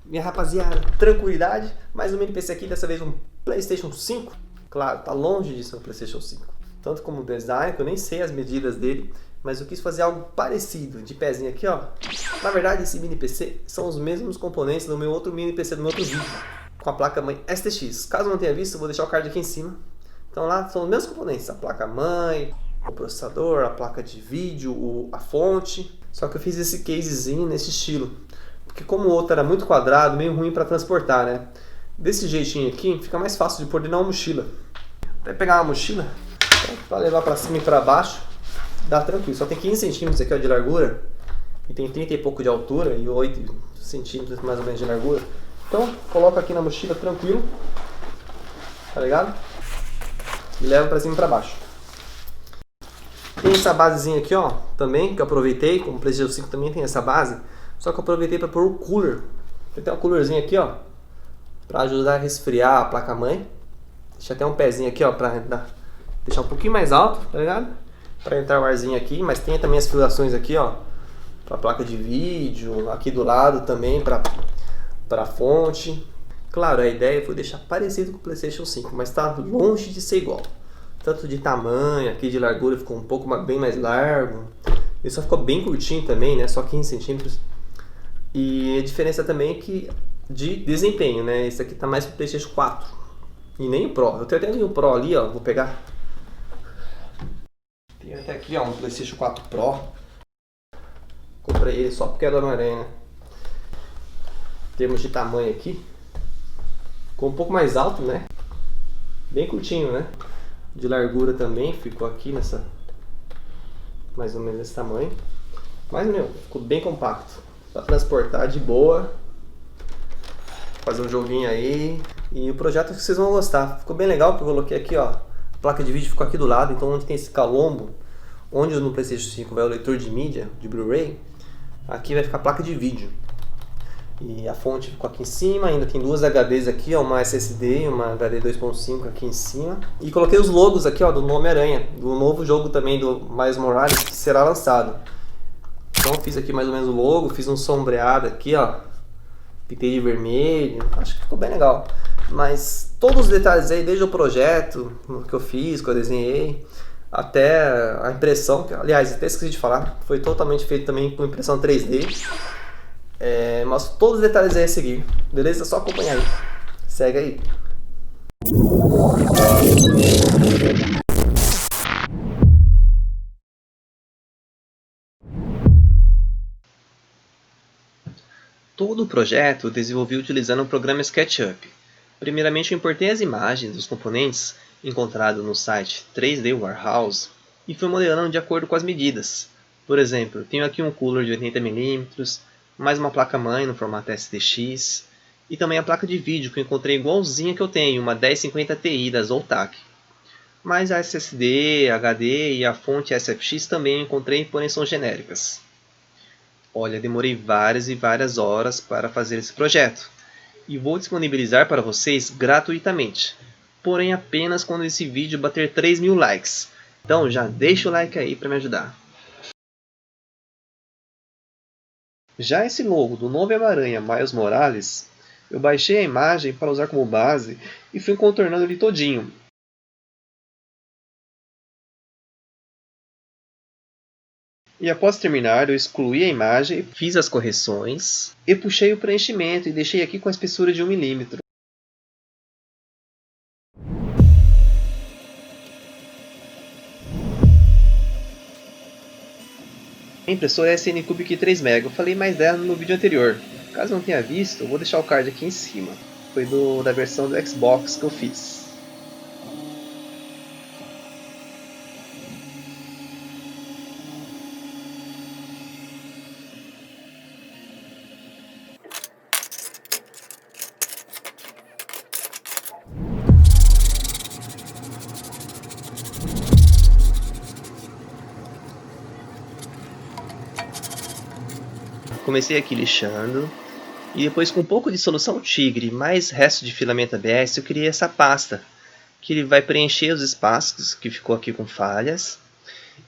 Minha rapaziada, tranquilidade, mais um mini PC aqui, dessa vez um PlayStation 5. Claro, tá longe de ser um PlayStation 5. Tanto como o design, que eu nem sei as medidas dele, mas eu quis fazer algo parecido, de pezinho aqui, ó. Na verdade, esse mini PC são os mesmos componentes do meu outro mini PC do meu outro vídeo, com a placa-mãe STX. Caso não tenha visto, eu vou deixar o card aqui em cima. Então lá são os mesmos componentes, a placa-mãe, o processador, a placa de vídeo, a fonte. Só que eu fiz esse casezinho nesse estilo. Porque como o outro era muito quadrado, meio ruim para transportar, né? Desse jeitinho aqui, fica mais fácil de pôr dentro de uma mochila. Vai pegar uma mochila, para levar para cima e para baixo, dá tranquilo. Só tem 15 centímetros aqui ó, de largura, e tem 30 e pouco de altura, e 8 centímetros mais ou menos de largura. Então, coloca aqui na mochila tranquilo, tá ligado? E leva para cima e para baixo. Tem essa basezinha aqui, ó, também, que eu aproveitei, como o PlayStation 5 também tem essa base. Só que eu aproveitei para pôr o cooler. Tem um coolerzinho aqui, ó, para ajudar a resfriar a placa-mãe. Deixa até um pezinho aqui, ó, para deixar um pouquinho mais alto, tá ligado? Para entrar o arzinho aqui, mas tem também as filações aqui, ó, para placa de vídeo, aqui do lado também para fonte. Claro, a ideia foi deixar parecido com o PlayStation 5, mas tá longe de ser igual. Tanto de tamanho, aqui de largura ficou um pouco bem mais largo. Ele só ficou bem curtinho também, né? Só 15 centímetros. E a diferença também é que de desempenho, né? Esse aqui tá mais pro PlayStation 4 e nem o Pro. Eu tenho até o Pro ali, ó, vou pegar. Tem até aqui, ó, um PlayStation 4 Pro. Comprei ele só porque é do Homem-Aranha, né? Em termos de tamanho aqui, ficou um pouco mais alto, né? Bem curtinho, né? De largura também, ficou aqui nessa, mais ou menos esse tamanho. Mas, meu, ficou bem compacto. Para transportar de boa, fazer um joguinho aí. E o projeto que vocês vão gostar. Ficou bem legal porque eu coloquei aqui, ó, a placa de vídeo ficou aqui do lado. Então onde tem esse calombo, onde no PlayStation 5 vai o leitor de mídia, de Blu-ray, aqui vai ficar a placa de vídeo. E a fonte ficou aqui em cima, ainda tem duas HDs aqui, ó, uma SSD e uma HD 2.5 aqui em cima. E coloquei os logos aqui, ó, do Homem-Aranha, do novo jogo também do Miles Morales que será lançado. Então fiz aqui mais ou menos o logo, fiz um sombreado aqui, ó, pintei de vermelho, acho que ficou bem legal. Mas todos os detalhes aí, desde o projeto, o que eu fiz, que eu desenhei, até a impressão, que, aliás, até esqueci de falar, foi totalmente feito também com impressão 3D. Mas todos os detalhes aí a seguir, beleza? É só acompanhar aí. Segue aí. Todo o projeto eu desenvolvi utilizando o programa SketchUp. Primeiramente eu importei as imagens dos componentes encontrados no site 3D Warehouse e fui modelando de acordo com as medidas. Por exemplo, tenho aqui um cooler de 80mm, mais uma placa-mãe no formato STX e também a placa de vídeo que eu encontrei igualzinha que eu tenho, uma 1050 Ti da Zotac. Mas a SSD, HD e a fonte SFX também eu encontrei, porém são genéricas. Olha, demorei várias e várias horas para fazer esse projeto e vou disponibilizar para vocês gratuitamente, porém apenas quando esse vídeo bater 3.000 likes. Então já deixa o like aí para me ajudar. Já esse logo do novo Homem-Aranha Miles Morales, eu baixei a imagem para usar como base e fui contornando ele todinho. E após terminar, eu excluí a imagem, fiz as correções e puxei o preenchimento e deixei aqui com a espessura de 1 mm. A impressora é SN Cubic 3MB, eu falei mais dela no vídeo anterior. Caso não tenha visto, eu vou deixar o card aqui em cima. Foi da versão do Xbox que eu fiz. comecei aqui lixando. E depois, com um pouco de solução tigre, mais resto de filamento ABS, eu criei essa pasta. Que ele vai preencher os espaços que ficou aqui com falhas.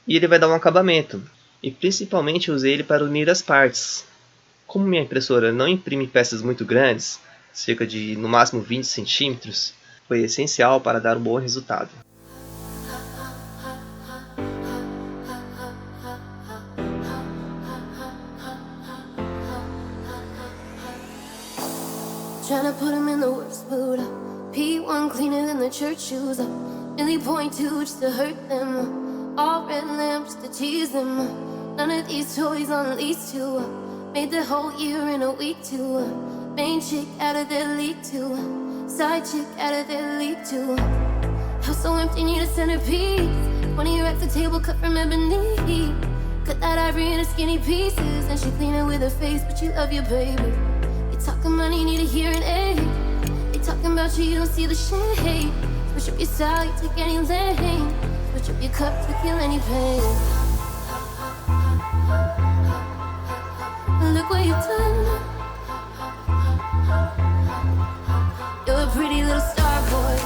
E ele vai dar um acabamento. E principalmente eu usei ele para unir as partes. Como minha impressora não imprime peças muito grandes, cerca de no máximo 20 centímetros, foi essencial para dar um bom resultado. Tryna put him in the worst mood. P1 cleaner than the church shoes. Really point two just to hurt them. All red lamps to tease them. None of these toys on lease to. Made the whole year in a week too. Main chick out of their league too. Side chick out of their league too. House so empty, need a centerpiece. 20 racks of table cut from ebony. Cut that ivory into skinny pieces. And she clean it with her face, but you love your baby. Talking money, need a hearing aid. They talking about you, you don't see the shade. Switch up your style, you take any lane. Switch up your cup to kill any pain. Look what you've done. You're a pretty little star boy.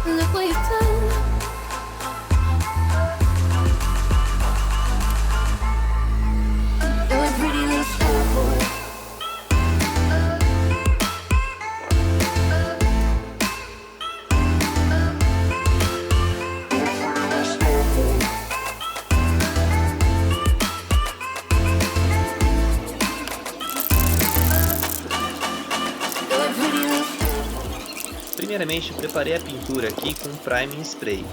Look what you've done. Primeiramente, preparei a pintura aqui com priming spray.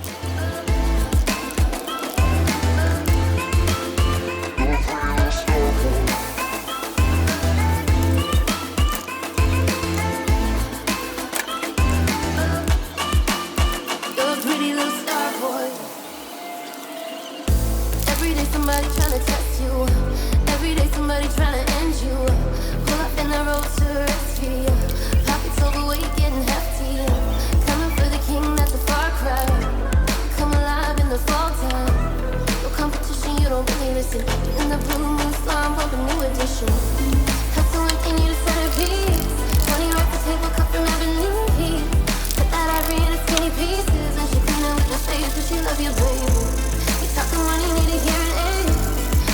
Somebody tryna test you. Every day somebody tryna end you. Pull up in the road to rescue you. Pockets overweight, getting hefty. Coming for the king, that's a far cry. Come alive in the fall time. No competition, you don't really listen. In the blue moon slime, bump a new edition. Hustle empty, need a centerpiece. 20 off the table, cut from ebony. Put that ivory in skinny pieces. And she clean it with her face, but she love you, baby. Talking money, need a hearing aid.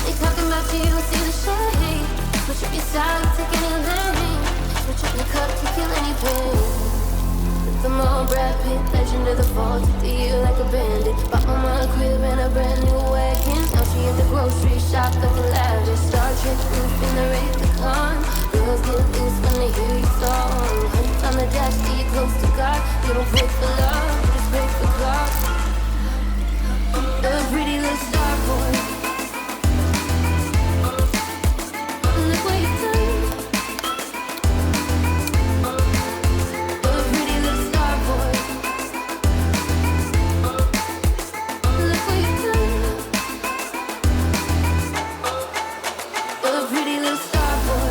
They talking about you, don't see the shade. Switch up your style, take any lane. Switch up your cup to kill any pain. With them all Brad Pitt, legend of the fall. Took the year like a bandit. Bought my mom a crib and a brand new wagon. Now she at the grocery shop looking lavish. Star Trek roof in the Wraith the Con. Girls get loose when they hear your song. Hunts on the dash, till you're close to God. You don't pray for love, you just pray for God. You're a pretty little star boy. Look what you've done. You're a pretty little star boy. Look what you've done. You're a pretty little star boy.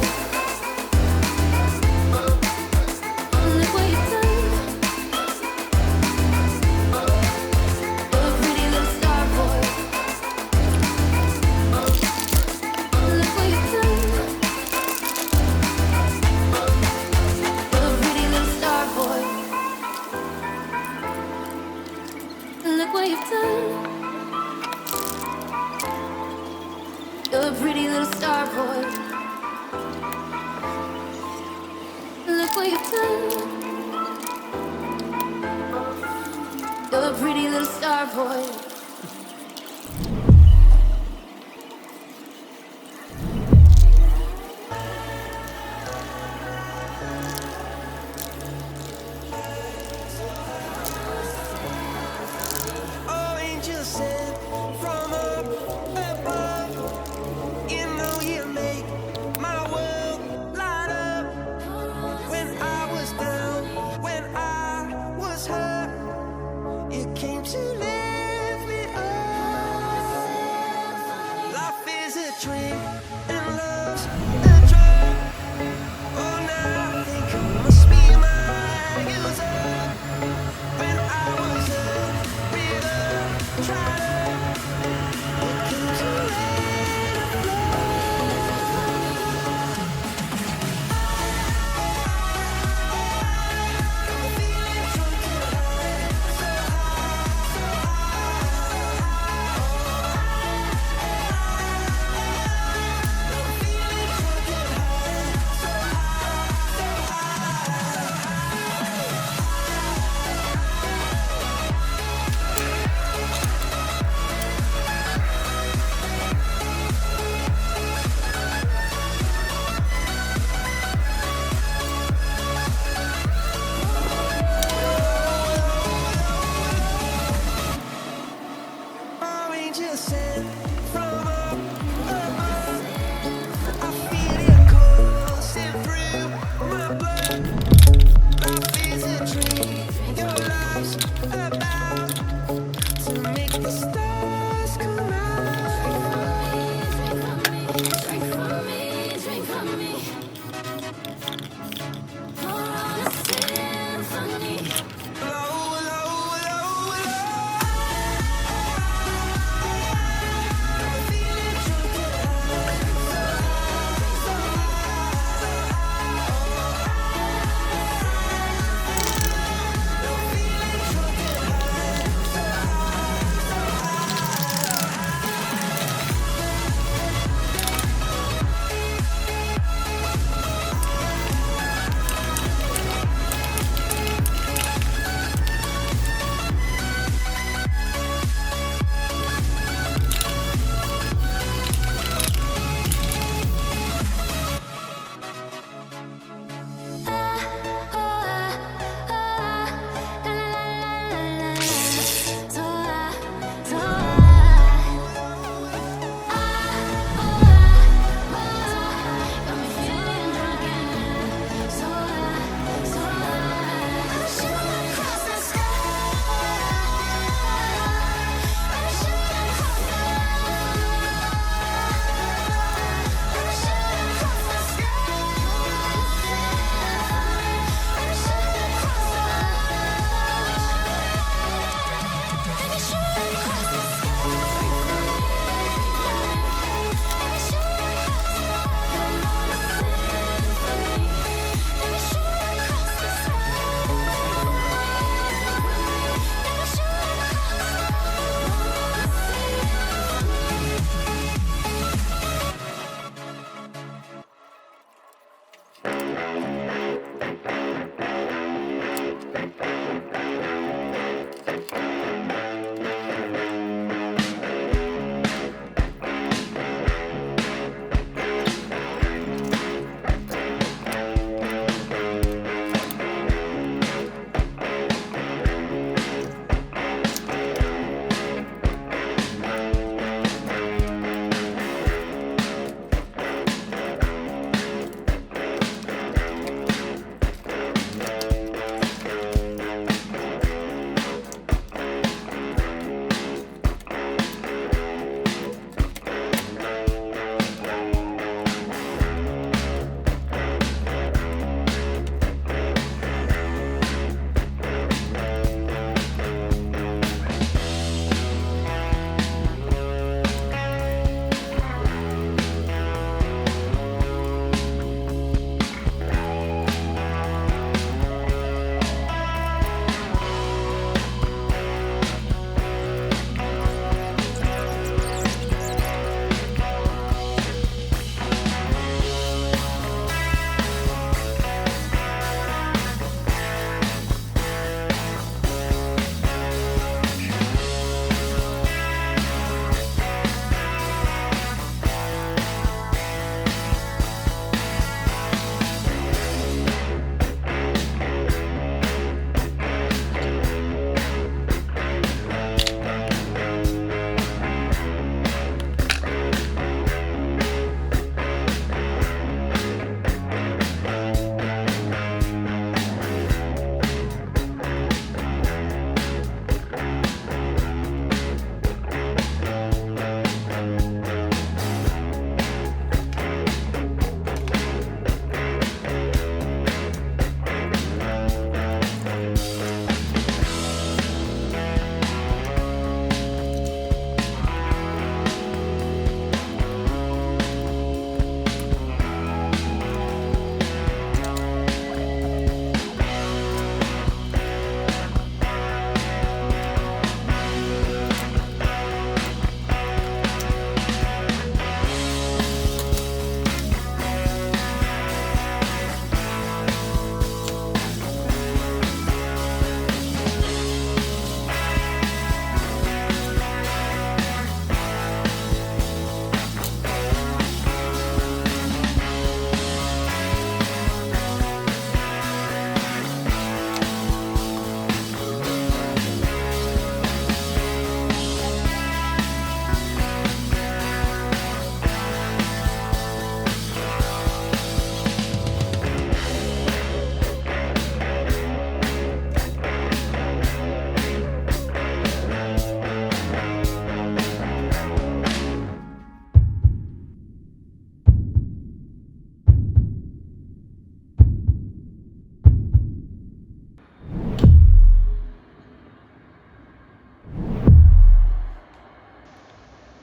Look what you've done. You're a pretty little star boy. Look what you've done. You're a pretty little star boy. Came to live me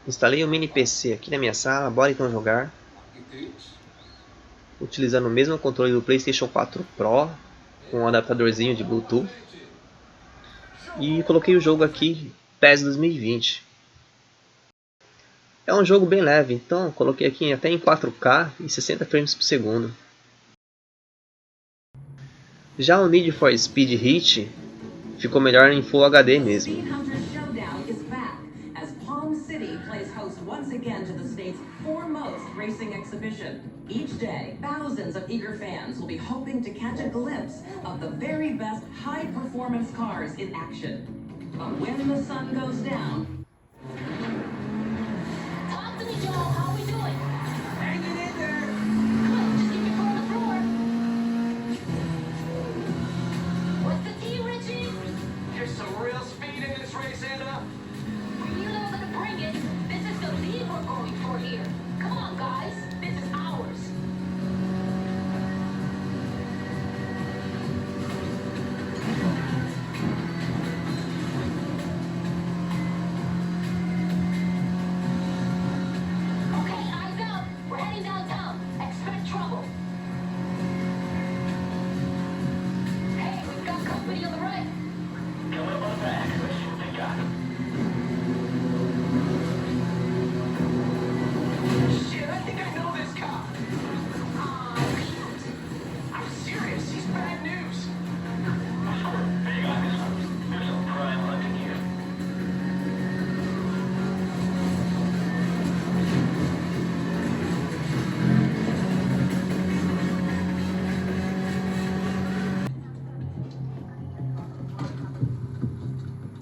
Instalei um mini PC aqui na minha sala, bora então jogar. Utilizando o mesmo controle do PlayStation 4 Pro, com um adaptadorzinho de Bluetooth. E coloquei o jogo aqui, PES 2020. É um jogo bem leve, então coloquei aqui até em 4K e 60 frames por segundo. Já o Need for Speed Heat ficou melhor em Full HD mesmo. Each day, thousands of eager fans will be hoping to catch a glimpse of the very best high-performance cars in action. But when the sun goes down... Talk to me, Joe. How we doing? Hanging in there! Good. Just keep your foot on the floor. What's the key, Richie? There's some real speed in this race, Anna. Well, you know how to bring it. This is the lead we're going for here. Come on, guys. This is ours. Okay, eyes out. We're heading downtown. Expect trouble. Hey, we've got company on the right. Coming up on back. Let's see what they got. Shit, I think I know this cop. Oh, shoot. I'm serious. He's bad news. Big on this one. There's some prime luck in here.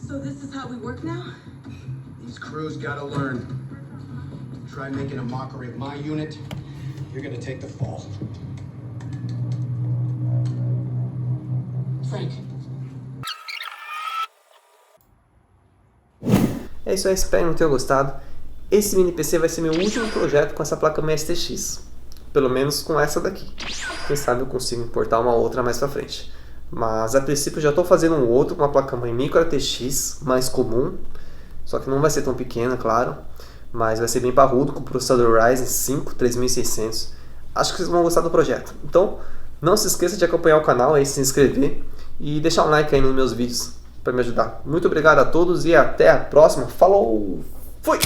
So this is how we work now? These crews gotta learn. Try making a mockery of my unit, you're gonna take the fall. Frank. É isso aí, espero que tenham gostado. Esse mini PC vai ser meu último projeto com essa placa-mãe STX. Pelo menos com essa daqui. Quem sabe eu consigo importar uma outra mais pra frente. Mas a princípio já estou fazendo um outro com uma placa-mãe Micro ATX mais comum. Só que não vai ser tão pequena, claro. Mas vai ser bem parrudo, com processador Ryzen 5 3600. Acho que vocês vão gostar do projeto. Então, não se esqueça de acompanhar o canal aí, se inscrever e deixar um like aí nos meus vídeos para me ajudar. Muito obrigado a todos e até a próxima. Falou! Fui!